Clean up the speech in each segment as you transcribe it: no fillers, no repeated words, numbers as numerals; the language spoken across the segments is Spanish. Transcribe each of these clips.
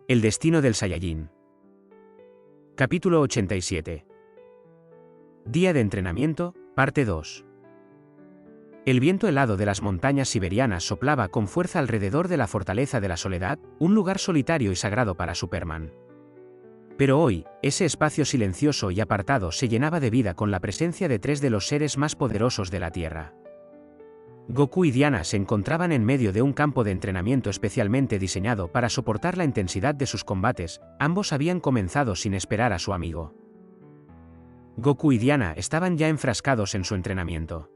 El destino del Saiyajin. Capítulo 87. Día de entrenamiento, parte 2. El viento helado de las montañas siberianas soplaba con fuerza alrededor de la Fortaleza de la Soledad, un lugar solitario y sagrado para Superman. Pero hoy, ese espacio silencioso y apartado se llenaba de vida con la presencia de tres de los seres más poderosos de la Tierra. Goku y Diana se encontraban en medio de un campo de entrenamiento especialmente diseñado para soportar la intensidad de sus combates. Ambos habían comenzado sin esperar a su amigo. Goku y Diana estaban ya enfrascados en su entrenamiento.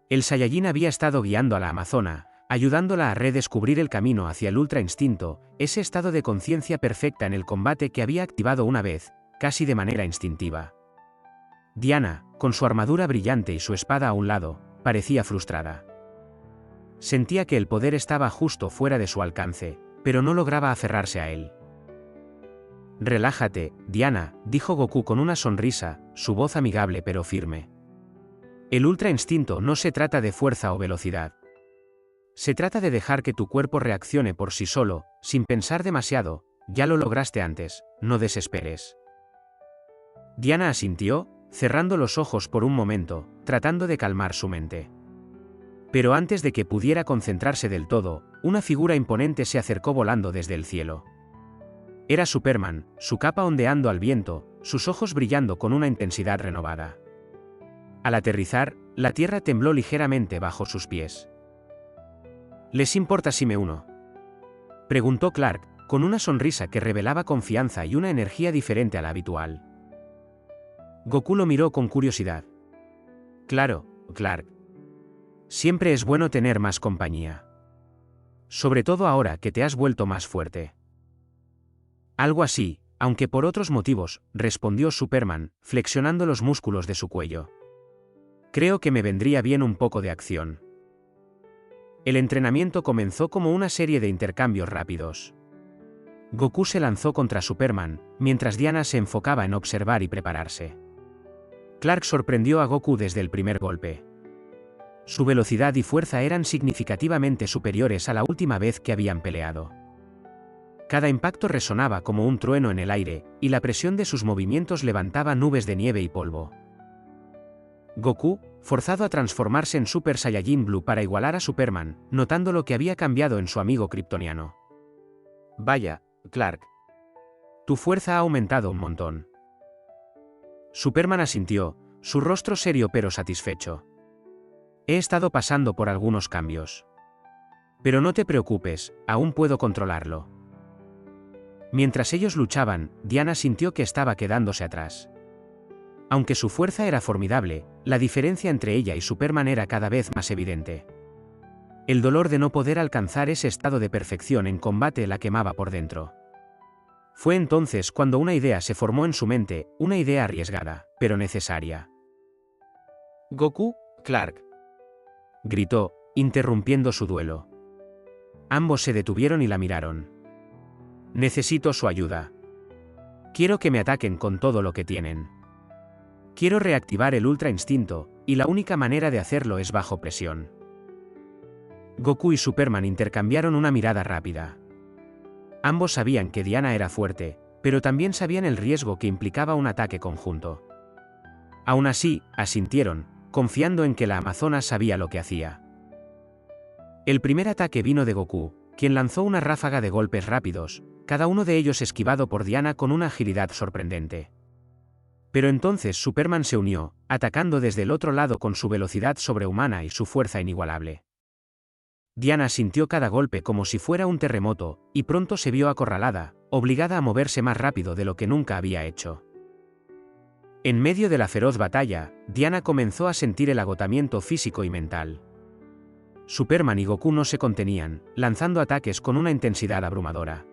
El Saiyajin había estado guiando a la Amazona, ayudándola a redescubrir el camino hacia el Ultra Instinto, ese estado de conciencia perfecta en el combate que había activado una vez, casi de manera instintiva. Diana, con su armadura brillante y su espada a un lado, parecía frustrada. Sentía que el poder estaba justo fuera de su alcance, pero no lograba aferrarse a él. «Relájate, Diana», dijo Goku con una sonrisa, su voz amigable pero firme. El Ultra Instinto no se trata de fuerza o velocidad. Se trata de dejar que tu cuerpo reaccione por sí solo, sin pensar demasiado. Ya lo lograste antes, no desesperes. Diana asintió, cerrando los ojos por un momento, tratando de calmar su mente. Pero antes de que pudiera concentrarse del todo, una figura imponente se acercó volando desde el cielo. Era Superman, su capa ondeando al viento, sus ojos brillando con una intensidad renovada. Al aterrizar, la tierra tembló ligeramente bajo sus pies. «¿Les importa si me uno?», preguntó Clark, con una sonrisa que revelaba confianza y una energía diferente a la habitual. Goku lo miró con curiosidad. «Claro, Clark. Siempre es bueno tener más compañía. Sobre todo ahora que te has vuelto más fuerte». «Algo así, aunque por otros motivos», respondió Superman, flexionando los músculos de su cuello. «Creo que me vendría bien un poco de acción». El entrenamiento comenzó como una serie de intercambios rápidos. Goku se lanzó contra Superman, mientras Diana se enfocaba en observar y prepararse. Clark sorprendió a Goku desde el primer golpe. Su velocidad y fuerza eran significativamente superiores a la última vez que habían peleado. Cada impacto resonaba como un trueno en el aire, y la presión de sus movimientos levantaba nubes de nieve y polvo. Goku, forzado a transformarse en Super Saiyajin Blue para igualar a Superman, notando lo que había cambiado en su amigo kryptoniano. «Vaya, Clark. Tu fuerza ha aumentado un montón». Superman asintió, su rostro serio pero satisfecho. «He estado pasando por algunos cambios. Pero no te preocupes, aún puedo controlarlo». Mientras ellos luchaban, Diana sintió que estaba quedándose atrás. Aunque su fuerza era formidable, la diferencia entre ella y Superman era cada vez más evidente. El dolor de no poder alcanzar ese estado de perfección en combate la quemaba por dentro. Fue entonces cuando una idea se formó en su mente, una idea arriesgada, pero necesaria. «Goku, Clark», gritó, interrumpiendo su duelo. Ambos se detuvieron y la miraron. «Necesito su ayuda. Quiero que me ataquen con todo lo que tienen. Quiero reactivar el Ultra Instinto, y la única manera de hacerlo es bajo presión». Goku y Superman intercambiaron una mirada rápida. Ambos sabían que Diana era fuerte, pero también sabían el riesgo que implicaba un ataque conjunto. Aún así, asintieron, confiando en que la Amazona sabía lo que hacía. El primer ataque vino de Goku, quien lanzó una ráfaga de golpes rápidos, cada uno de ellos esquivado por Diana con una agilidad sorprendente. Pero entonces Superman se unió, atacando desde el otro lado con su velocidad sobrehumana y su fuerza inigualable. Diana sintió cada golpe como si fuera un terremoto, y pronto se vio acorralada, obligada a moverse más rápido de lo que nunca había hecho. En medio de la feroz batalla, Diana comenzó a sentir el agotamiento físico y mental. Superman y Goku no se contenían, lanzando ataques con una intensidad abrumadora.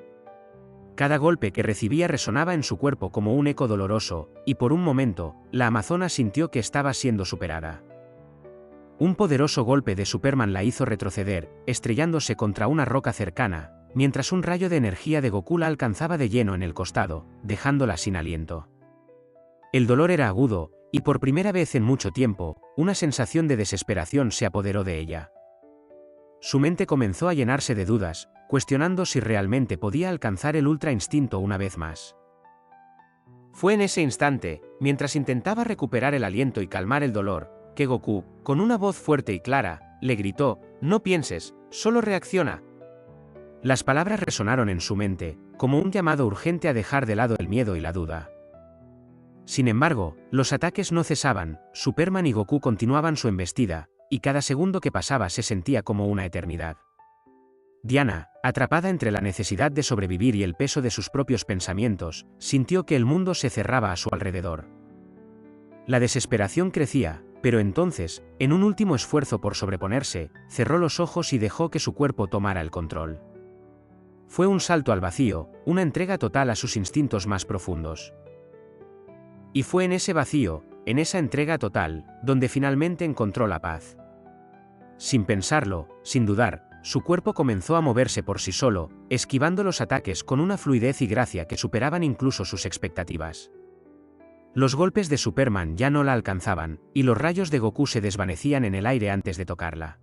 Cada golpe que recibía resonaba en su cuerpo como un eco doloroso, y por un momento, la Amazona sintió que estaba siendo superada. Un poderoso golpe de Superman la hizo retroceder, estrellándose contra una roca cercana, mientras un rayo de energía de Goku la alcanzaba de lleno en el costado, dejándola sin aliento. El dolor era agudo, y por primera vez en mucho tiempo, una sensación de desesperación se apoderó de ella. Su mente comenzó a llenarse de dudas, cuestionando si realmente podía alcanzar el Ultra Instinto una vez más. Fue en ese instante, mientras intentaba recuperar el aliento y calmar el dolor, que Goku, con una voz fuerte y clara, le gritó: «No pienses, solo reacciona». Las palabras resonaron en su mente, como un llamado urgente a dejar de lado el miedo y la duda. Sin embargo, los ataques no cesaban, Superman y Goku continuaban su embestida, y cada segundo que pasaba se sentía como una eternidad. Diana, atrapada entre la necesidad de sobrevivir y el peso de sus propios pensamientos, sintió que el mundo se cerraba a su alrededor. La desesperación crecía, pero entonces, en un último esfuerzo por sobreponerse, cerró los ojos y dejó que su cuerpo tomara el control. Fue un salto al vacío, una entrega total a sus instintos más profundos. Y fue en ese vacío, en esa entrega total, donde finalmente encontró la paz. Sin pensarlo, sin dudar, su cuerpo comenzó a moverse por sí solo, esquivando los ataques con una fluidez y gracia que superaban incluso sus expectativas. Los golpes de Superman ya no la alcanzaban, y los rayos de Goku se desvanecían en el aire antes de tocarla.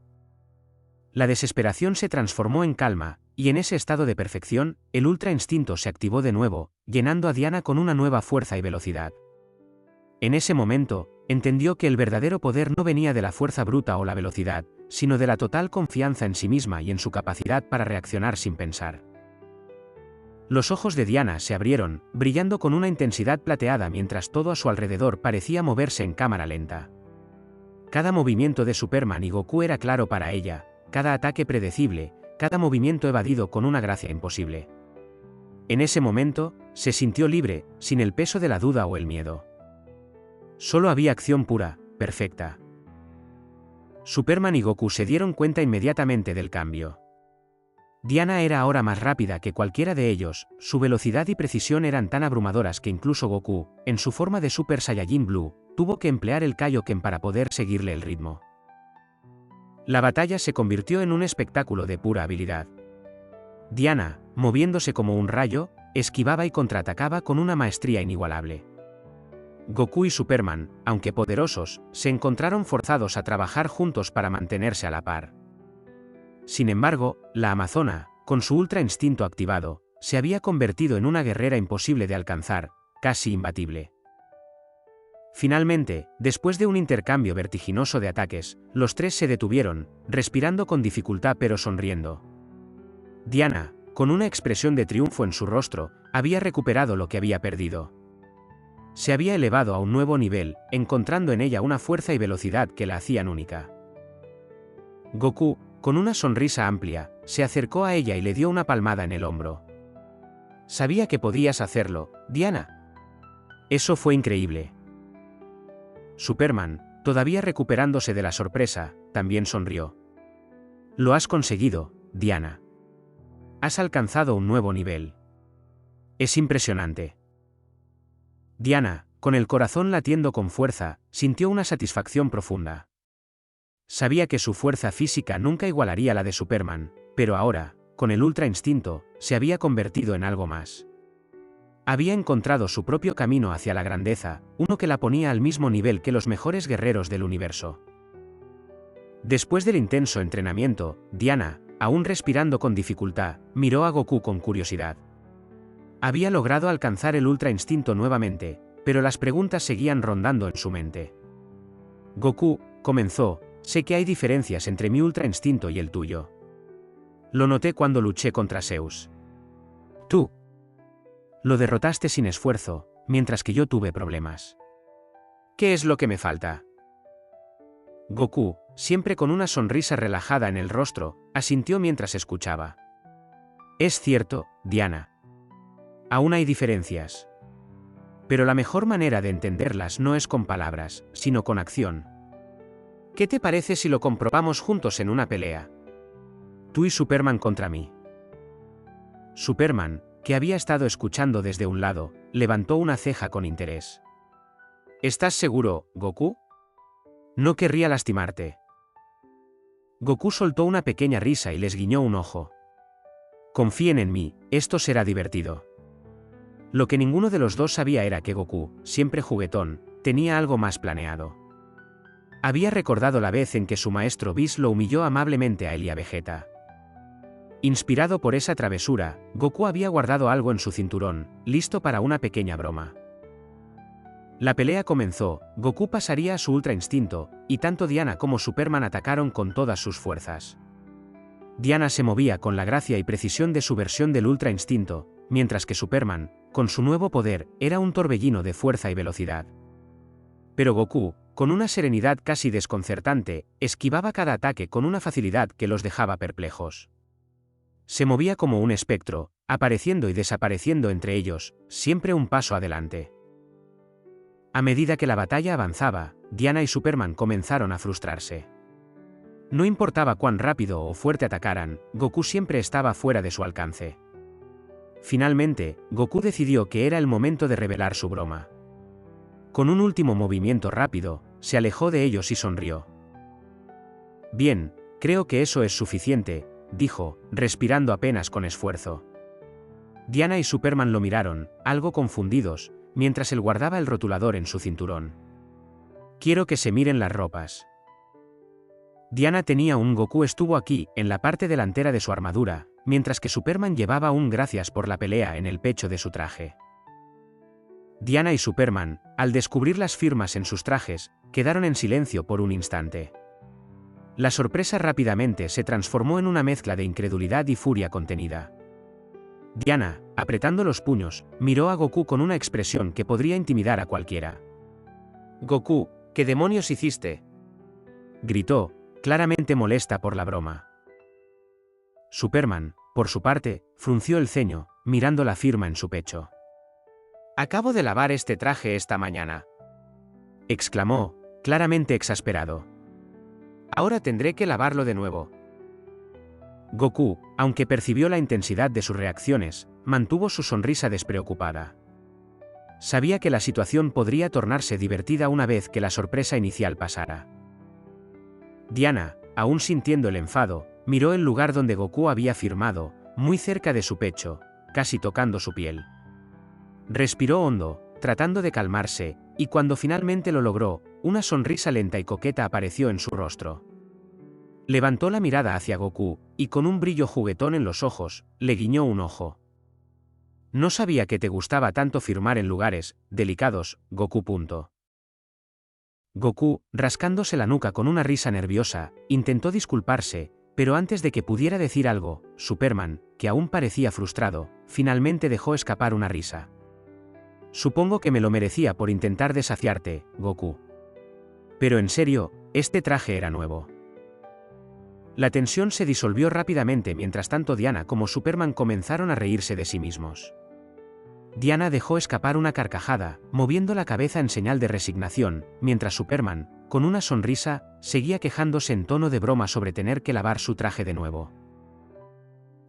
La desesperación se transformó en calma, y en ese estado de perfección, el Ultra Instinto se activó de nuevo, llenando a Diana con una nueva fuerza y velocidad. En ese momento, entendió que el verdadero poder no venía de la fuerza bruta o la velocidad, sino de la total confianza en sí misma y en su capacidad para reaccionar sin pensar. Los ojos de Diana se abrieron, brillando con una intensidad plateada mientras todo a su alrededor parecía moverse en cámara lenta. Cada movimiento de Superman y Goku era claro para ella, cada ataque predecible, cada movimiento evadido con una gracia imposible. En ese momento, se sintió libre, sin el peso de la duda o el miedo. Solo había acción pura, perfecta. Superman y Goku se dieron cuenta inmediatamente del cambio. Diana era ahora más rápida que cualquiera de ellos, su velocidad y precisión eran tan abrumadoras que incluso Goku, en su forma de Super Saiyajin Blue, tuvo que emplear el Kaioken para poder seguirle el ritmo. La batalla se convirtió en un espectáculo de pura habilidad. Diana, moviéndose como un rayo, esquivaba y contraatacaba con una maestría inigualable. Goku y Superman, aunque poderosos, se encontraron forzados a trabajar juntos para mantenerse a la par. Sin embargo, la Amazona, con su Ultra Instinto activado, se había convertido en una guerrera imposible de alcanzar, casi imbatible. Finalmente, después de un intercambio vertiginoso de ataques, los tres se detuvieron, respirando con dificultad pero sonriendo. Diana, con una expresión de triunfo en su rostro, había recuperado lo que había perdido. Se había elevado a un nuevo nivel, encontrando en ella una fuerza y velocidad que la hacían única. Goku, con una sonrisa amplia, se acercó a ella y le dio una palmada en el hombro. «Sabía que podías hacerlo, Diana». Eso fue increíble. Superman, todavía recuperándose de la sorpresa, también sonrió. «Lo has conseguido, Diana. Has alcanzado un nuevo nivel. Es impresionante». Diana, con el corazón latiendo con fuerza, sintió una satisfacción profunda. Sabía que su fuerza física nunca igualaría la de Superman, pero ahora, con el Ultra Instinto, se había convertido en algo más. Había encontrado su propio camino hacia la grandeza, uno que la ponía al mismo nivel que los mejores guerreros del universo. Después del intenso entrenamiento, Diana, aún respirando con dificultad, miró a Goku con curiosidad. Había logrado alcanzar el Ultra Instinto nuevamente, pero las preguntas seguían rondando en su mente. Goku, comenzó, sé que hay diferencias entre mi Ultra Instinto y el tuyo. Lo noté cuando luché contra Zeus. Tú lo derrotaste sin esfuerzo, mientras que yo tuve problemas. ¿Qué es lo que me falta? Goku, siempre con una sonrisa relajada en el rostro, asintió mientras escuchaba. Es cierto, Diana. Aún hay diferencias. Pero la mejor manera de entenderlas no es con palabras, sino con acción. ¿Qué te parece si lo comprobamos juntos en una pelea? Tú y Superman contra mí. Superman, que había estado escuchando desde un lado, levantó una ceja con interés. ¿Estás seguro, Goku? No querría lastimarte. Goku soltó una pequeña risa y les guiñó un ojo. Confíen en mí, esto será divertido. Lo que ninguno de los dos sabía era que Goku, siempre juguetón, tenía algo más planeado. Había recordado la vez en que su maestro Whis lo humilló amablemente a él y a Vegeta. Inspirado por esa travesura, Goku había guardado algo en su cinturón, listo para una pequeña broma. La pelea comenzó, Goku pasaría a su Ultra Instinto, y tanto Diana como Superman atacaron con todas sus fuerzas. Diana se movía con la gracia y precisión de su versión del Ultra Instinto, mientras que Superman, con su nuevo poder, era un torbellino de fuerza y velocidad. Pero Goku, con una serenidad casi desconcertante, esquivaba cada ataque con una facilidad que los dejaba perplejos. Se movía como un espectro, apareciendo y desapareciendo entre ellos, siempre un paso adelante. A medida que la batalla avanzaba, Diana y Superman comenzaron a frustrarse. No importaba cuán rápido o fuerte atacaran, Goku siempre estaba fuera de su alcance. Finalmente, Goku decidió que era el momento de revelar su broma. Con un último movimiento rápido, se alejó de ellos y sonrió. «Bien, creo que eso es suficiente», dijo, respirando apenas con esfuerzo. Diana y Superman lo miraron, algo confundidos, mientras él guardaba el rotulador en su cinturón. «Quiero que se miren las ropas». Diana tenía un Goku estuvo aquí, en la parte delantera de su armadura, mientras que Superman llevaba un gracias por la pelea en el pecho de su traje. Diana y Superman, al descubrir las firmas en sus trajes, quedaron en silencio por un instante. La sorpresa rápidamente se transformó en una mezcla de incredulidad y furia contenida. Diana, apretando los puños, miró a Goku con una expresión que podría intimidar a cualquiera. «Goku, ¿qué demonios hiciste?», gritó, claramente molesta por la broma. Superman, por su parte, frunció el ceño, mirando la firma en su pecho. «Acabo de lavar este traje esta mañana», exclamó, claramente exasperado. «Ahora tendré que lavarlo de nuevo». Goku, aunque percibió la intensidad de sus reacciones, mantuvo su sonrisa despreocupada. Sabía que la situación podría tornarse divertida una vez que la sorpresa inicial pasara. Diana, aún sintiendo el enfado, miró el lugar donde Goku había firmado, muy cerca de su pecho, casi tocando su piel. Respiró hondo, tratando de calmarse, y cuando finalmente lo logró, una sonrisa lenta y coqueta apareció en su rostro. Levantó la mirada hacia Goku, y con un brillo juguetón en los ojos, le guiñó un ojo. «No sabía que te gustaba tanto firmar en lugares delicados, Goku. Goku, rascándose la nuca con una risa nerviosa, intentó disculparse, pero antes de que pudiera decir algo, Superman, que aún parecía frustrado, finalmente dejó escapar una risa. «Supongo que me lo merecía por intentar desafiarte, Goku. Pero en serio, este traje era nuevo». La tensión se disolvió rápidamente mientras tanto Diana como Superman comenzaron a reírse de sí mismos. Diana dejó escapar una carcajada, moviendo la cabeza en señal de resignación, mientras Superman, con una sonrisa, seguía quejándose en tono de broma sobre tener que lavar su traje de nuevo.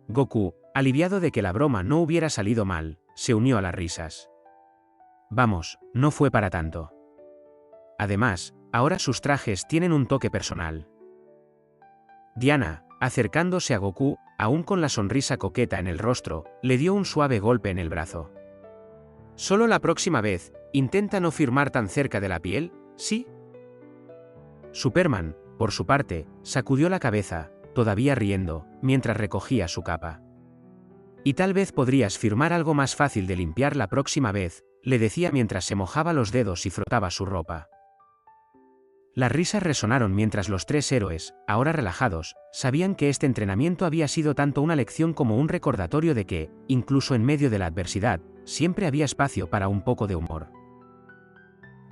Goku, aliviado de que la broma no hubiera salido mal, se unió a las risas. Vamos, no fue para tanto. Además, ahora sus trajes tienen un toque personal. Diana, acercándose a Goku, aún con la sonrisa coqueta en el rostro, le dio un suave golpe en el brazo. «Solo la próxima vez, intenta no firmar tan cerca de la piel, ¿sí?». Superman, por su parte, sacudió la cabeza, todavía riendo, mientras recogía su capa. «Y tal vez podrías firmar algo más fácil de limpiar la próxima vez», le decía mientras se mojaba los dedos y frotaba su ropa. Las risas resonaron mientras los tres héroes, ahora relajados, sabían que este entrenamiento había sido tanto una lección como un recordatorio de que, incluso en medio de la adversidad, siempre había espacio para un poco de humor.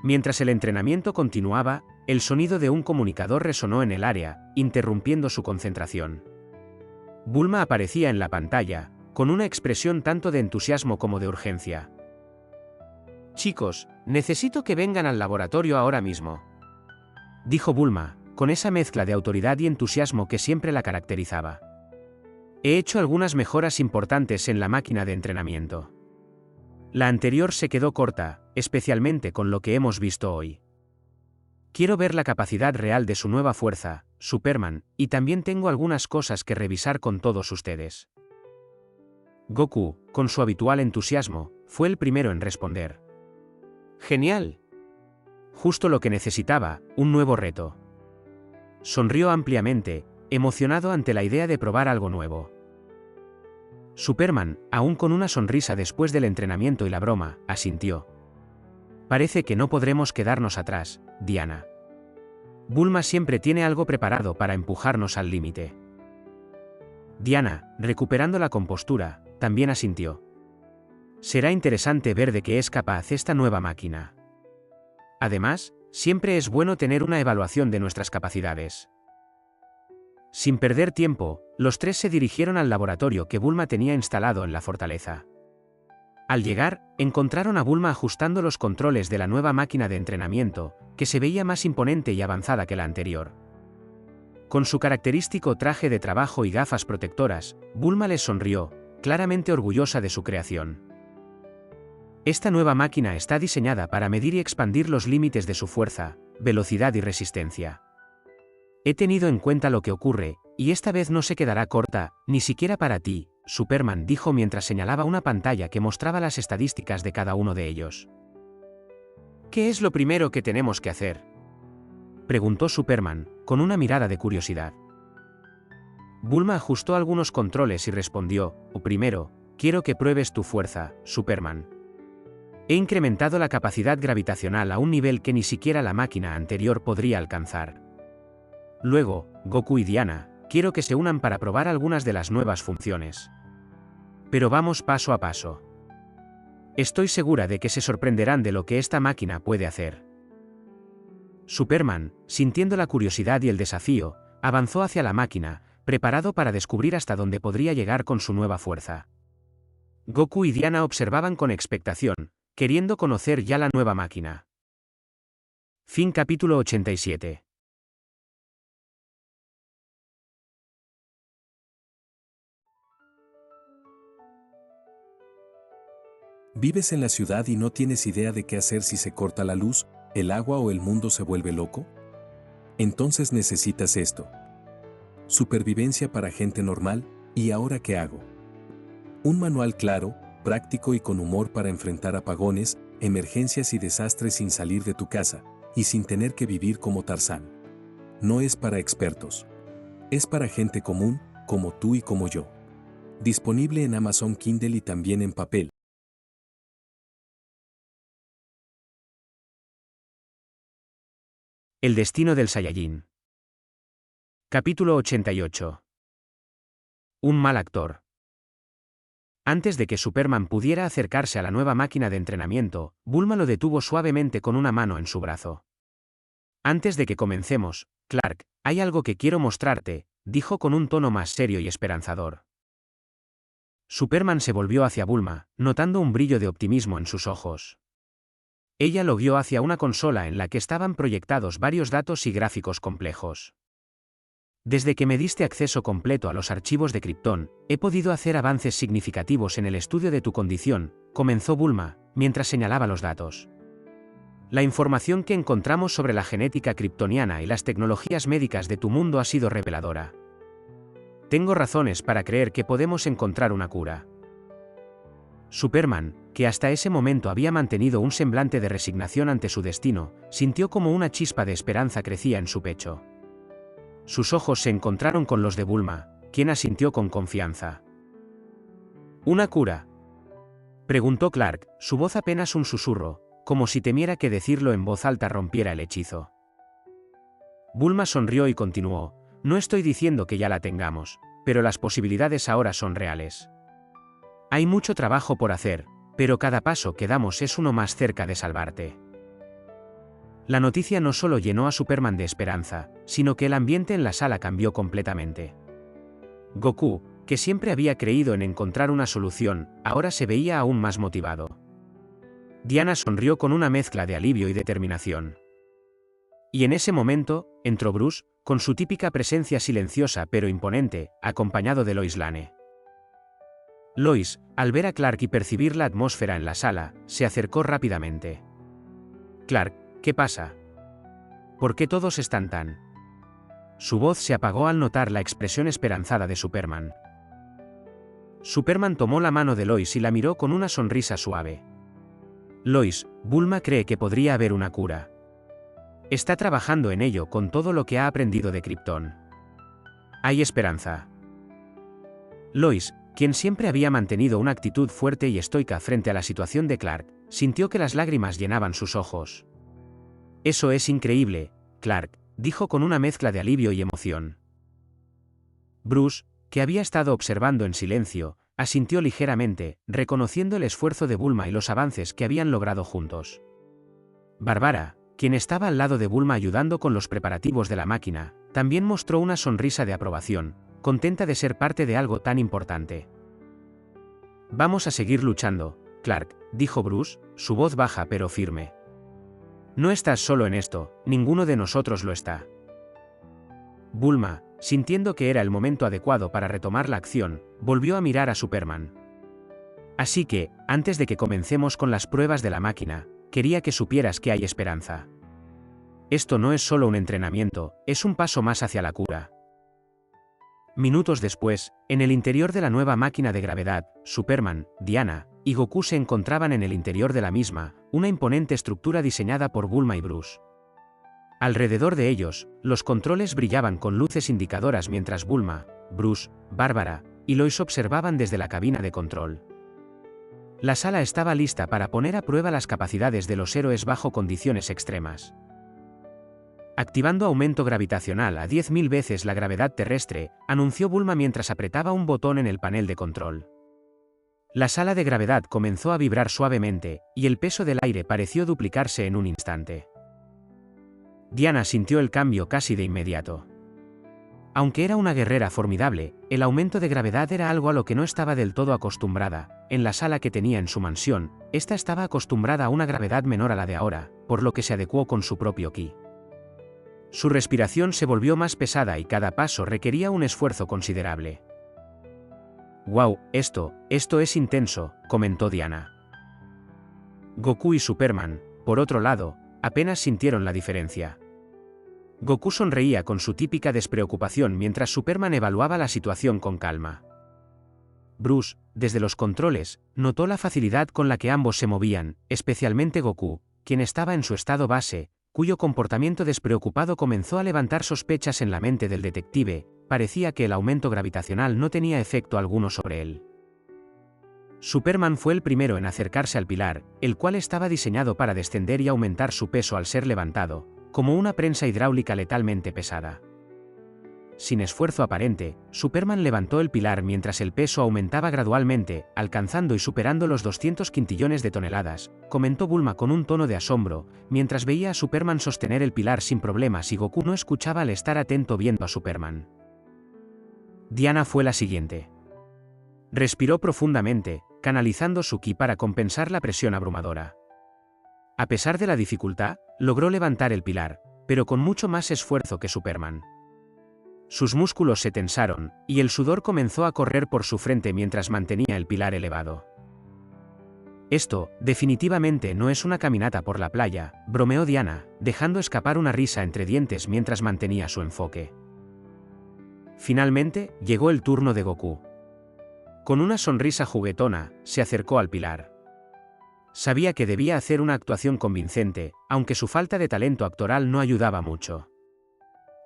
Mientras el entrenamiento continuaba, el sonido de un comunicador resonó en el área, interrumpiendo su concentración. Bulma aparecía en la pantalla, con una expresión tanto de entusiasmo como de urgencia. «Chicos, necesito que vengan al laboratorio ahora mismo», dijo Bulma, con esa mezcla de autoridad y entusiasmo que siempre la caracterizaba. «He hecho algunas mejoras importantes en la máquina de entrenamiento. La anterior se quedó corta, especialmente con lo que hemos visto hoy. Quiero ver la capacidad real de su nueva fuerza, Superman, y también tengo algunas cosas que revisar con todos ustedes». Goku, con su habitual entusiasmo, fue el primero en responder. «Genial. Justo lo que necesitaba, un nuevo reto». Sonrió ampliamente, emocionado ante la idea de probar algo nuevo. Superman, aún con una sonrisa después del entrenamiento y la broma, asintió. Parece que no podremos quedarnos atrás, Diana. Bulma siempre tiene algo preparado para empujarnos al límite. Diana, recuperando la compostura, también asintió. Será interesante ver de qué es capaz esta nueva máquina. Además, siempre es bueno tener una evaluación de nuestras capacidades. Sin perder tiempo, los tres se dirigieron al laboratorio que Bulma tenía instalado en la fortaleza. Al llegar, encontraron a Bulma ajustando los controles de la nueva máquina de entrenamiento, que se veía más imponente y avanzada que la anterior. Con su característico traje de trabajo y gafas protectoras, Bulma les sonrió, claramente orgullosa de su creación. Esta nueva máquina está diseñada para medir y expandir los límites de su fuerza, velocidad y resistencia. He tenido en cuenta lo que ocurre, y esta vez no se quedará corta, ni siquiera para ti, Superman dijo mientras señalaba una pantalla que mostraba las estadísticas de cada uno de ellos. ¿Qué es lo primero que tenemos que hacer?, preguntó Superman, con una mirada de curiosidad. Bulma ajustó algunos controles y respondió, primero, quiero que pruebes tu fuerza, Superman. He incrementado la capacidad gravitacional a un nivel que ni siquiera la máquina anterior podría alcanzar. Luego, Goku y Diana, quiero que se unan para probar algunas de las nuevas funciones. Pero vamos paso a paso. Estoy segura de que se sorprenderán de lo que esta máquina puede hacer. Superman, sintiendo la curiosidad y el desafío, avanzó hacia la máquina, preparado para descubrir hasta dónde podría llegar con su nueva fuerza. Goku y Diana observaban con expectación, queriendo conocer ya la nueva máquina. Fin capítulo 87. ¿Vives en la ciudad y no tienes idea de qué hacer si se corta la luz, el agua o el mundo se vuelve loco? Entonces necesitas esto. Supervivencia para gente normal, ¿y ahora qué hago? Un manual claro, práctico y con humor para enfrentar apagones, emergencias y desastres sin salir de tu casa, y sin tener que vivir como Tarzán. No es para expertos. Es para gente común, como tú y como yo. Disponible en Amazon Kindle y también en papel. El destino del Saiyajin. Capítulo 88. Un mal actor. Antes de que Superman pudiera acercarse a la nueva máquina de entrenamiento, Bulma lo detuvo suavemente con una mano en su brazo. Antes de que comencemos, Clark, hay algo que quiero mostrarte, dijo con un tono más serio y esperanzador. Superman se volvió hacia Bulma, notando un brillo de optimismo en sus ojos. Ella lo guió hacia una consola en la que estaban proyectados varios datos y gráficos complejos. Desde que me diste acceso completo a los archivos de Krypton, he podido hacer avances significativos en el estudio de tu condición, comenzó Bulma, mientras señalaba los datos. La información que encontramos sobre la genética kryptoniana y las tecnologías médicas de tu mundo ha sido reveladora. Tengo razones para creer que podemos encontrar una cura. Superman, que hasta ese momento había mantenido un semblante de resignación ante su destino, sintió como una chispa de esperanza crecía en su pecho. Sus ojos se encontraron con los de Bulma, quien asintió con confianza. ¿Una cura?, preguntó Clark, su voz apenas un susurro, como si temiera que decirlo en voz alta rompiera el hechizo. Bulma sonrió y continuó, no estoy diciendo que ya la tengamos, pero las posibilidades ahora son reales. Hay mucho trabajo por hacer, pero cada paso que damos es uno más cerca de salvarte. La noticia no solo llenó a Superman de esperanza, sino que el ambiente en la sala cambió completamente. Goku, que siempre había creído en encontrar una solución, ahora se veía aún más motivado. Diana sonrió con una mezcla de alivio y determinación. Y en ese momento, entró Bruce, con su típica presencia silenciosa pero imponente, acompañado de Lois Lane. Lois, al ver a Clark y percibir la atmósfera en la sala, se acercó rápidamente. Clark, ¿qué pasa? ¿Por qué todos están tan...? Su voz se apagó al notar la expresión esperanzada de Superman. Superman tomó la mano de Lois y la miró con una sonrisa suave. Lois, Bulma cree que podría haber una cura. Está trabajando en ello con todo lo que ha aprendido de Krypton. Hay esperanza. Lois, quien siempre había mantenido una actitud fuerte y estoica frente a la situación de Clark, sintió que las lágrimas llenaban sus ojos. «Eso es increíble, Clark», dijo con una mezcla de alivio y emoción. Bruce, que había estado observando en silencio, asintió ligeramente, reconociendo el esfuerzo de Bulma y los avances que habían logrado juntos. Barbara, quien estaba al lado de Bulma ayudando con los preparativos de la máquina, también mostró una sonrisa de aprobación, contenta de ser parte de algo tan importante. «Vamos a seguir luchando, Clark», dijo Bruce, su voz baja pero firme. «No estás solo en esto, ninguno de nosotros lo está». Bulma, sintiendo que era el momento adecuado para retomar la acción, volvió a mirar a Superman. «Así que, antes de que comencemos con las pruebas de la máquina, quería que supieras que hay esperanza. Esto no es solo un entrenamiento, es un paso más hacia la cura». Minutos después, en el interior de la nueva máquina de gravedad, Superman, Diana y Goku se encontraban en el interior de la misma, una imponente estructura diseñada por Bulma y Bruce. Alrededor de ellos, los controles brillaban con luces indicadoras mientras Bulma, Bruce, Bárbara y Lois observaban desde la cabina de control. La sala estaba lista para poner a prueba las capacidades de los héroes bajo condiciones extremas. «Activando aumento gravitacional a 10.000 veces la gravedad terrestre», anunció Bulma mientras apretaba un botón en el panel de control. La sala de gravedad comenzó a vibrar suavemente, y el peso del aire pareció duplicarse en un instante. Diana sintió el cambio casi de inmediato. Aunque era una guerrera formidable, el aumento de gravedad era algo a lo que no estaba del todo acostumbrada. En la sala que tenía en su mansión, esta estaba acostumbrada a una gravedad menor a la de ahora, por lo que se adecuó con su propio ki. Su respiración se volvió más pesada y cada paso requería un esfuerzo considerable. «Wow, esto es intenso», comentó Diana. Goku y Superman, por otro lado, apenas sintieron la diferencia. Goku sonreía con su típica despreocupación mientras Superman evaluaba la situación con calma. Bruce, desde los controles, notó la facilidad con la que ambos se movían, especialmente Goku, quien estaba en su estado base, cuyo comportamiento despreocupado comenzó a levantar sospechas en la mente del detective. Parecía que el aumento gravitacional no tenía efecto alguno sobre él. Superman fue el primero en acercarse al pilar, el cual estaba diseñado para descender y aumentar su peso al ser levantado, como una prensa hidráulica letalmente pesada. Sin esfuerzo aparente, Superman levantó el pilar mientras el peso aumentaba gradualmente, alcanzando y superando los 200 quintillones de toneladas, comentó Bulma con un tono de asombro, mientras veía a Superman sostener el pilar sin problemas y Goku no escuchaba al estar atento viendo a Superman. Diana fue la siguiente. Respiró profundamente, canalizando su ki para compensar la presión abrumadora. A pesar de la dificultad, logró levantar el pilar, pero con mucho más esfuerzo que Superman. Sus músculos se tensaron, y el sudor comenzó a correr por su frente mientras mantenía el pilar elevado. «Esto, definitivamente no es una caminata por la playa», bromeó Diana, dejando escapar una risa entre dientes mientras mantenía su enfoque. Finalmente, llegó el turno de Goku. Con una sonrisa juguetona, se acercó al pilar. Sabía que debía hacer una actuación convincente, aunque su falta de talento actoral no ayudaba mucho.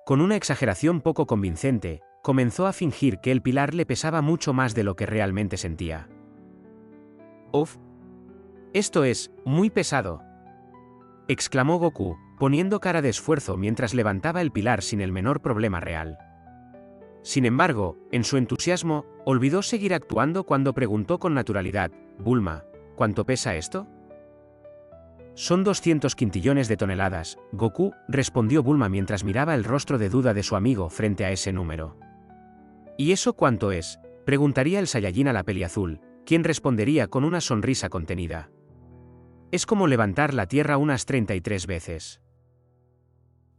Con una exageración poco convincente, comenzó a fingir que el pilar le pesaba mucho más de lo que realmente sentía. «Uf. Esto es muy pesado», exclamó Goku, poniendo cara de esfuerzo mientras levantaba el pilar sin el menor problema real. Sin embargo, en su entusiasmo, olvidó seguir actuando cuando preguntó con naturalidad: «Bulma, ¿cuánto pesa esto?». «Son 200 quintillones de toneladas, Goku», respondió Bulma mientras miraba el rostro de duda de su amigo frente a ese número. «¿Y eso cuánto es?», preguntaría el Saiyajin a la peliazul, quien respondería con una sonrisa contenida. «Es como levantar la tierra unas 33 veces».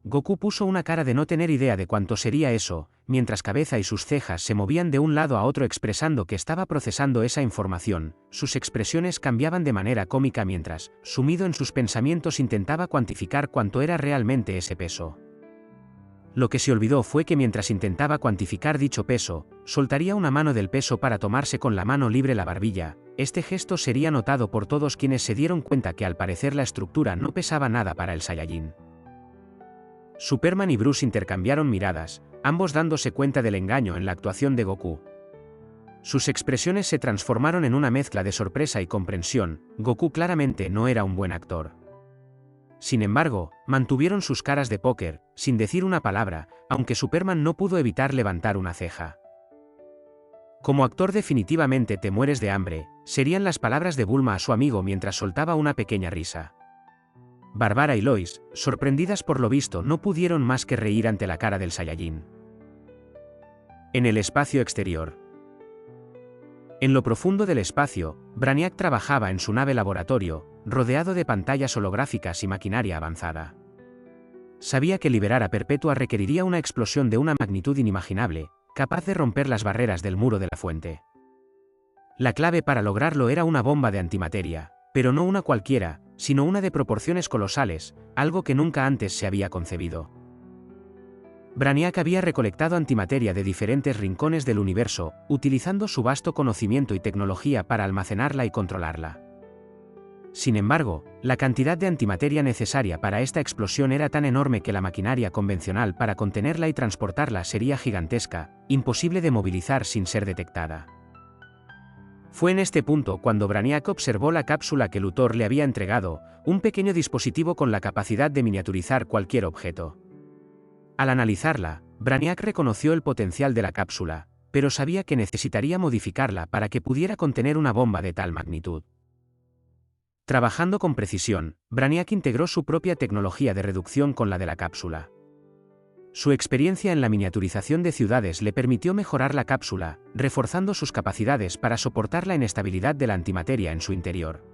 Goku puso una cara de no tener idea de cuánto sería eso, mientras cabeza y sus cejas se movían de un lado a otro expresando que estaba procesando esa información. Sus expresiones cambiaban de manera cómica mientras, sumido en sus pensamientos, intentaba cuantificar cuánto era realmente ese peso. Lo que se olvidó fue que mientras intentaba cuantificar dicho peso, soltaría una mano del peso para tomarse con la mano libre la barbilla. Este gesto sería notado por todos quienes se dieron cuenta que al parecer la estructura no pesaba nada para el Saiyajin. Superman y Bruce intercambiaron miradas, ambos dándose cuenta del engaño en la actuación de Goku. Sus expresiones se transformaron en una mezcla de sorpresa y comprensión. Goku claramente no era un buen actor. Sin embargo, mantuvieron sus caras de póker, sin decir una palabra, aunque Superman no pudo evitar levantar una ceja. Como actor definitivamente te mueres de hambre, serían las palabras de Bulma a su amigo mientras soltaba una pequeña risa. Barbara y Lois, sorprendidas por lo visto, no pudieron más que reír ante la cara del Saiyajin. En el espacio exterior. En lo profundo del espacio, Brainiac trabajaba en su nave laboratorio, rodeado de pantallas holográficas y maquinaria avanzada. Sabía que liberar a Perpetua requeriría una explosión de una magnitud inimaginable, capaz de romper las barreras del muro de la fuente. La clave para lograrlo era una bomba de antimateria, pero no una cualquiera, sino una de proporciones colosales, algo que nunca antes se había concebido. Brainiac había recolectado antimateria de diferentes rincones del universo, utilizando su vasto conocimiento y tecnología para almacenarla y controlarla. Sin embargo, la cantidad de antimateria necesaria para esta explosión era tan enorme que la maquinaria convencional para contenerla y transportarla sería gigantesca, imposible de movilizar sin ser detectada. Fue en este punto cuando Brainiac observó la cápsula que Luthor le había entregado, un pequeño dispositivo con la capacidad de miniaturizar cualquier objeto. Al analizarla, Brainiac reconoció el potencial de la cápsula, pero sabía que necesitaría modificarla para que pudiera contener una bomba de tal magnitud. Trabajando con precisión, Brainiac integró su propia tecnología de reducción con la de la cápsula. Su experiencia en la miniaturización de ciudades le permitió mejorar la cápsula, reforzando sus capacidades para soportar la inestabilidad de la antimateria en su interior.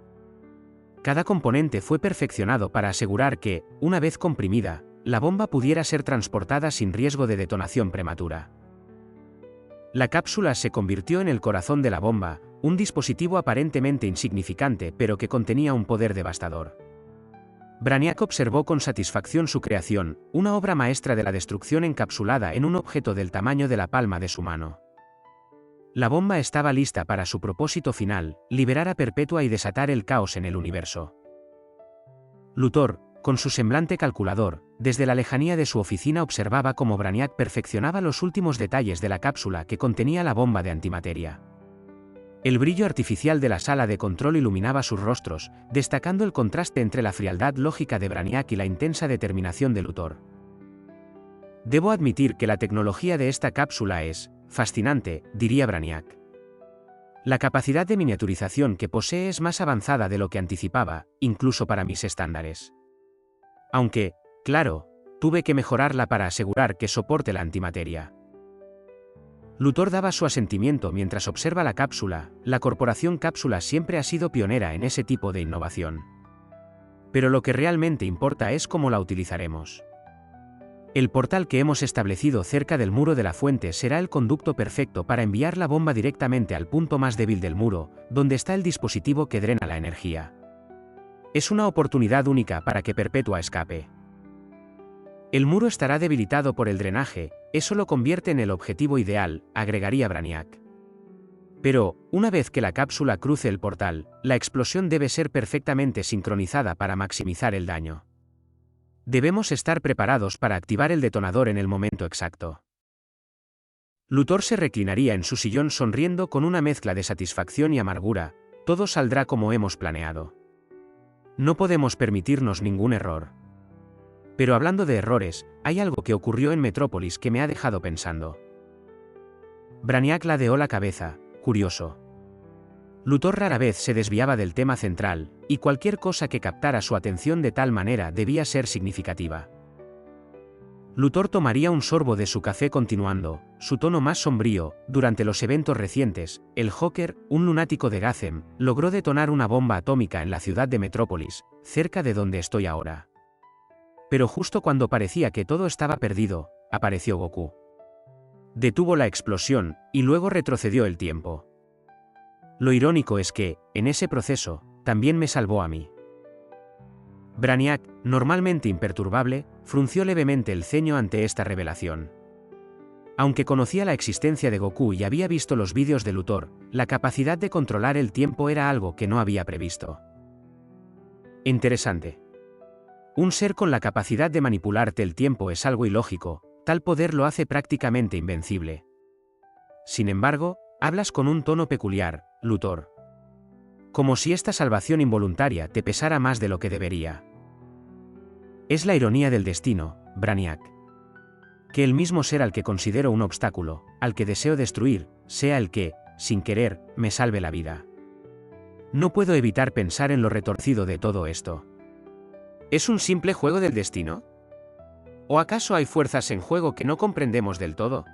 Cada componente fue perfeccionado para asegurar que, una vez comprimida, la bomba pudiera ser transportada sin riesgo de detonación prematura. La cápsula se convirtió en el corazón de la bomba, un dispositivo aparentemente insignificante pero que contenía un poder devastador. Brainiac observó con satisfacción su creación, una obra maestra de la destrucción encapsulada en un objeto del tamaño de la palma de su mano. La bomba estaba lista para su propósito final, liberar a Perpetua y desatar el caos en el universo. Luthor, con su semblante calculador, desde la lejanía de su oficina observaba cómo Brainiac perfeccionaba los últimos detalles de la cápsula que contenía la bomba de antimateria. El brillo artificial de la sala de control iluminaba sus rostros, destacando el contraste entre la frialdad lógica de Brainiac y la intensa determinación de Luthor. Debo admitir que la tecnología de esta cápsula es fascinante, diría Brainiac. La capacidad de miniaturización que posee es más avanzada de lo que anticipaba, incluso para mis estándares. Aunque, claro, tuve que mejorarla para asegurar que soporte la antimateria. Luthor daba su asentimiento mientras observa la cápsula. La corporación Cápsula siempre ha sido pionera en ese tipo de innovación. Pero lo que realmente importa es cómo la utilizaremos. El portal que hemos establecido cerca del muro de la fuente será el conducto perfecto para enviar la bomba directamente al punto más débil del muro, donde está el dispositivo que drena la energía. Es una oportunidad única para que Perpetua escape. El muro estará debilitado por el drenaje, eso lo convierte en el objetivo ideal, agregaría Brainiac. Pero, una vez que la cápsula cruce el portal, la explosión debe ser perfectamente sincronizada para maximizar el daño. Debemos estar preparados para activar el detonador en el momento exacto. Luthor se reclinaría en su sillón sonriendo con una mezcla de satisfacción y amargura. Todo saldrá como hemos planeado. No podemos permitirnos ningún error. Pero hablando de errores, hay algo que ocurrió en Metrópolis que me ha dejado pensando. Brainiac ladeó la cabeza, curioso. Luthor rara vez se desviaba del tema central, y cualquier cosa que captara su atención de tal manera debía ser significativa. Luthor tomaría un sorbo de su café continuando, su tono más sombrío. Durante los eventos recientes, el Joker, un lunático de Gotham, logró detonar una bomba atómica en la ciudad de Metrópolis, cerca de donde estoy ahora. Pero justo cuando parecía que todo estaba perdido, apareció Goku. Detuvo la explosión, y luego retrocedió el tiempo. Lo irónico es que, en ese proceso, también me salvó a mí. Brainiac, normalmente imperturbable, frunció levemente el ceño ante esta revelación. Aunque conocía la existencia de Goku y había visto los vídeos de Luthor, la capacidad de controlar el tiempo era algo que no había previsto. Interesante. Un ser con la capacidad de manipularte el tiempo es algo ilógico, tal poder lo hace prácticamente invencible. Sin embargo, Hablas con un tono peculiar, Luthor. Como si esta salvación involuntaria te pesara más de lo que debería. Es la ironía del destino, Brainiac. Que el mismo ser al que considero un obstáculo, al que deseo destruir, sea el que, sin querer, me salve la vida. No puedo evitar pensar en lo retorcido de todo esto. ¿Es un simple juego del destino? ¿O acaso hay fuerzas en juego que no comprendemos del todo?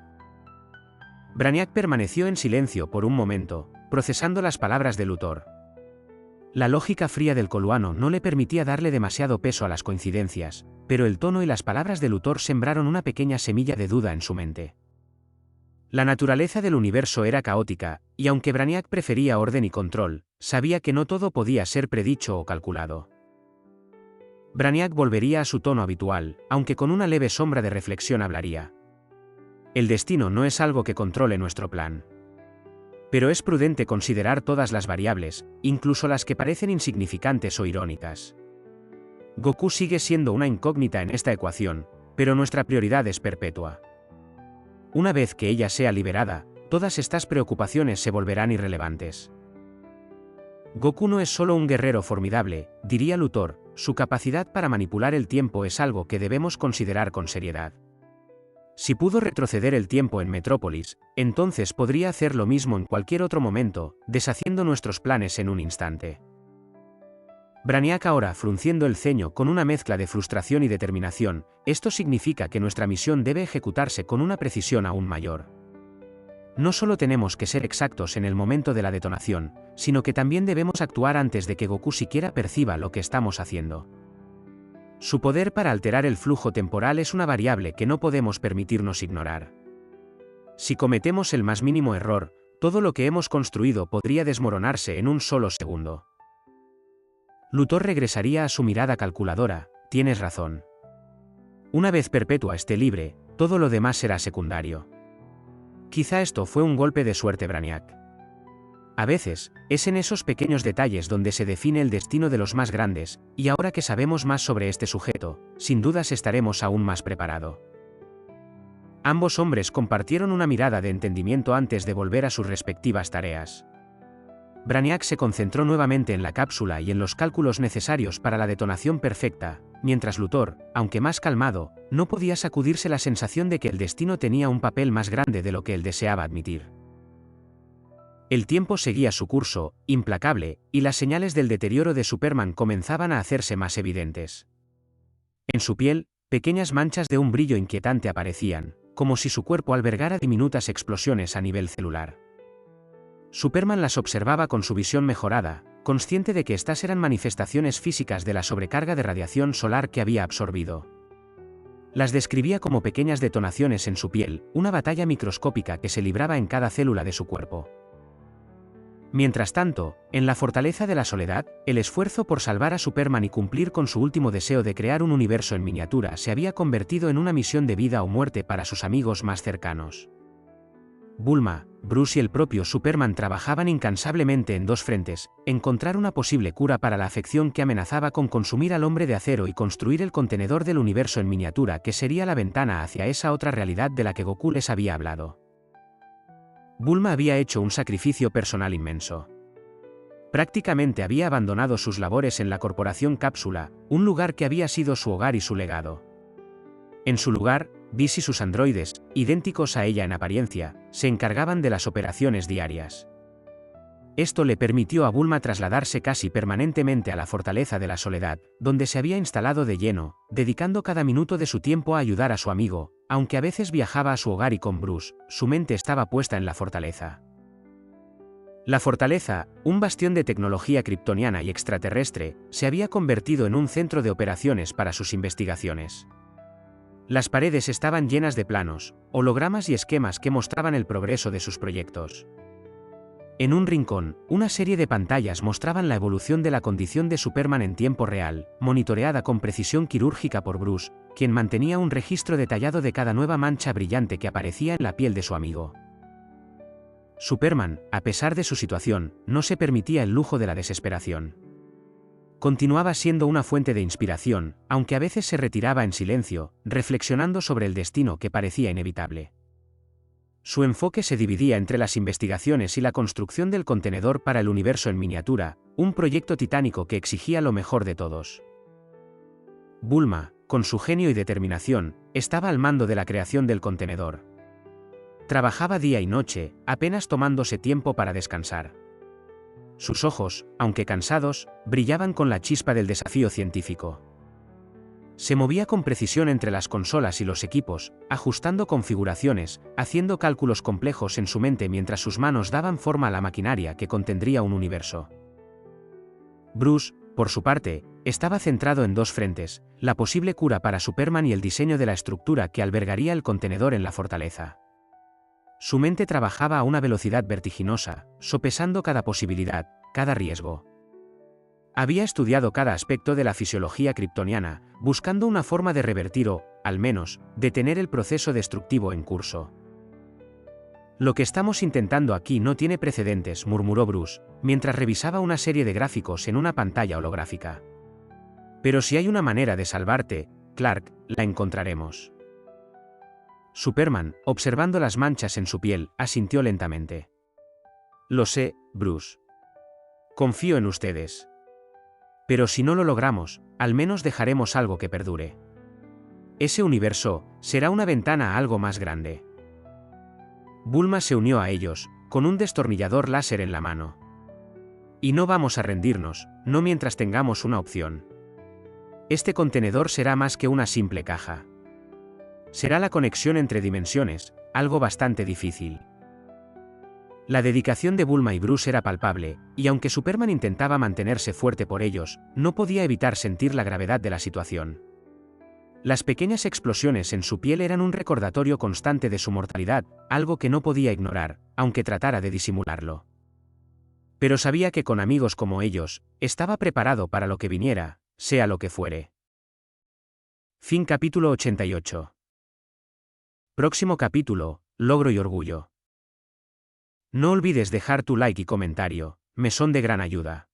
Brainiac permaneció en silencio por un momento, procesando las palabras de Luthor. La lógica fría del coluano no le permitía darle demasiado peso a las coincidencias, pero el tono y las palabras de Luthor sembraron una pequeña semilla de duda en su mente. La naturaleza del universo era caótica, y aunque Brainiac prefería orden y control, sabía que no todo podía ser predicho o calculado. Brainiac volvería a su tono habitual, aunque con una leve sombra de reflexión hablaría. El destino no es algo que controle nuestro plan. Pero es prudente considerar todas las variables, incluso las que parecen insignificantes o irónicas. Goku sigue siendo una incógnita en esta ecuación, pero nuestra prioridad es perpetua. Una vez que ella sea liberada, todas estas preocupaciones se volverán irrelevantes. Goku no es solo un guerrero formidable, diría Luthor, su capacidad para manipular el tiempo es algo que debemos considerar con seriedad. Si pudo retroceder el tiempo en Metrópolis, entonces podría hacer lo mismo en cualquier otro momento, deshaciendo nuestros planes en un instante. Brainiac ahora frunciendo el ceño con una mezcla de frustración y determinación, esto significa que nuestra misión debe ejecutarse con una precisión aún mayor. No solo tenemos que ser exactos en el momento de la detonación, sino que también debemos actuar antes de que Goku siquiera perciba lo que estamos haciendo. Su poder para alterar el flujo temporal es una variable que no podemos permitirnos ignorar. Si cometemos el más mínimo error, todo lo que hemos construido podría desmoronarse en un solo segundo. Luthor regresaría a su mirada calculadora, tienes razón. Una vez Perpetua esté libre, todo lo demás será secundario. Quizá esto fue un golpe de suerte Brainiac. A veces, es en esos pequeños detalles donde se define el destino de los más grandes, y ahora que sabemos más sobre este sujeto, sin dudas estaremos aún más preparados. Ambos hombres compartieron una mirada de entendimiento antes de volver a sus respectivas tareas. Brainiac se concentró nuevamente en la cápsula y en los cálculos necesarios para la detonación perfecta, mientras Luthor, aunque más calmado, no podía sacudirse la sensación de que el destino tenía un papel más grande de lo que él deseaba admitir. El tiempo seguía su curso, implacable, y las señales del deterioro de Superman comenzaban a hacerse más evidentes. En su piel, pequeñas manchas de un brillo inquietante aparecían, como si su cuerpo albergara diminutas explosiones a nivel celular. Superman las observaba con su visión mejorada, consciente de que estas eran manifestaciones físicas de la sobrecarga de radiación solar que había absorbido. Las describía como pequeñas detonaciones en su piel, una batalla microscópica que se libraba en cada célula de su cuerpo. Mientras tanto, en la Fortaleza de la Soledad, el esfuerzo por salvar a Superman y cumplir con su último deseo de crear un universo en miniatura se había convertido en una misión de vida o muerte para sus amigos más cercanos. Bulma, Bruce y el propio Superman trabajaban incansablemente en dos frentes: encontrar una posible cura para la afección que amenazaba con consumir al hombre de acero y construir el contenedor del universo en miniatura que sería la ventana hacia esa otra realidad de la que Goku les había hablado. Bulma había hecho un sacrificio personal inmenso. Prácticamente había abandonado sus labores en la Corporación Cápsula, un lugar que había sido su hogar y su legado. En su lugar, Whis y sus androides, idénticos a ella en apariencia, se encargaban de las operaciones diarias. Esto le permitió a Bulma trasladarse casi permanentemente a la Fortaleza de la Soledad, donde se había instalado de lleno, dedicando cada minuto de su tiempo a ayudar a su amigo, aunque a veces viajaba a su hogar y con Bruce, su mente estaba puesta en la fortaleza. La fortaleza, un bastión de tecnología kryptoniana y extraterrestre, se había convertido en un centro de operaciones para sus investigaciones. Las paredes estaban llenas de planos, hologramas y esquemas que mostraban el progreso de sus proyectos. En un rincón, una serie de pantallas mostraban la evolución de la condición de Superman en tiempo real, monitoreada con precisión quirúrgica por Bruce, quien mantenía un registro detallado de cada nueva mancha brillante que aparecía en la piel de su amigo. Superman, a pesar de su situación, no se permitía el lujo de la desesperación. Continuaba siendo una fuente de inspiración, aunque a veces se retiraba en silencio, reflexionando sobre el destino que parecía inevitable. Su enfoque se dividía entre las investigaciones y la construcción del contenedor para el universo en miniatura, un proyecto titánico que exigía lo mejor de todos. Bulma, con su genio y determinación, estaba al mando de la creación del contenedor. Trabajaba día y noche, apenas tomándose tiempo para descansar. Sus ojos, aunque cansados, brillaban con la chispa del desafío científico. Se movía con precisión entre las consolas y los equipos, ajustando configuraciones, haciendo cálculos complejos en su mente mientras sus manos daban forma a la maquinaria que contendría un universo. Bruce, por su parte, estaba centrado en dos frentes: la posible cura para Superman y el diseño de la estructura que albergaría el contenedor en la fortaleza. Su mente trabajaba a una velocidad vertiginosa, sopesando cada posibilidad, cada riesgo. Había estudiado cada aspecto de la fisiología kryptoniana, buscando una forma de revertir o, al menos, detener el proceso destructivo en curso. Lo que estamos intentando aquí no tiene precedentes, murmuró Bruce, mientras revisaba una serie de gráficos en una pantalla holográfica. Pero si hay una manera de salvarte, Clark, la encontraremos. Superman, observando las manchas en su piel, asintió lentamente. Lo sé, Bruce. Confío en ustedes. Pero si no lo logramos, al menos dejaremos algo que perdure. Ese universo será una ventana a algo más grande. Bulma se unió a ellos, con un destornillador láser en la mano. Y no vamos a rendirnos, no mientras tengamos una opción. Este contenedor será más que una simple caja. Será la conexión entre dimensiones, algo bastante difícil. La dedicación de Bulma y Bruce era palpable, y aunque Superman intentaba mantenerse fuerte por ellos, no podía evitar sentir la gravedad de la situación. Las pequeñas explosiones en su piel eran un recordatorio constante de su mortalidad, algo que no podía ignorar, aunque tratara de disimularlo. Pero sabía que con amigos como ellos, estaba preparado para lo que viniera, sea lo que fuere. Fin capítulo 88. Próximo capítulo, Logro y Orgullo. No olvides dejar tu like y comentario, me son de gran ayuda.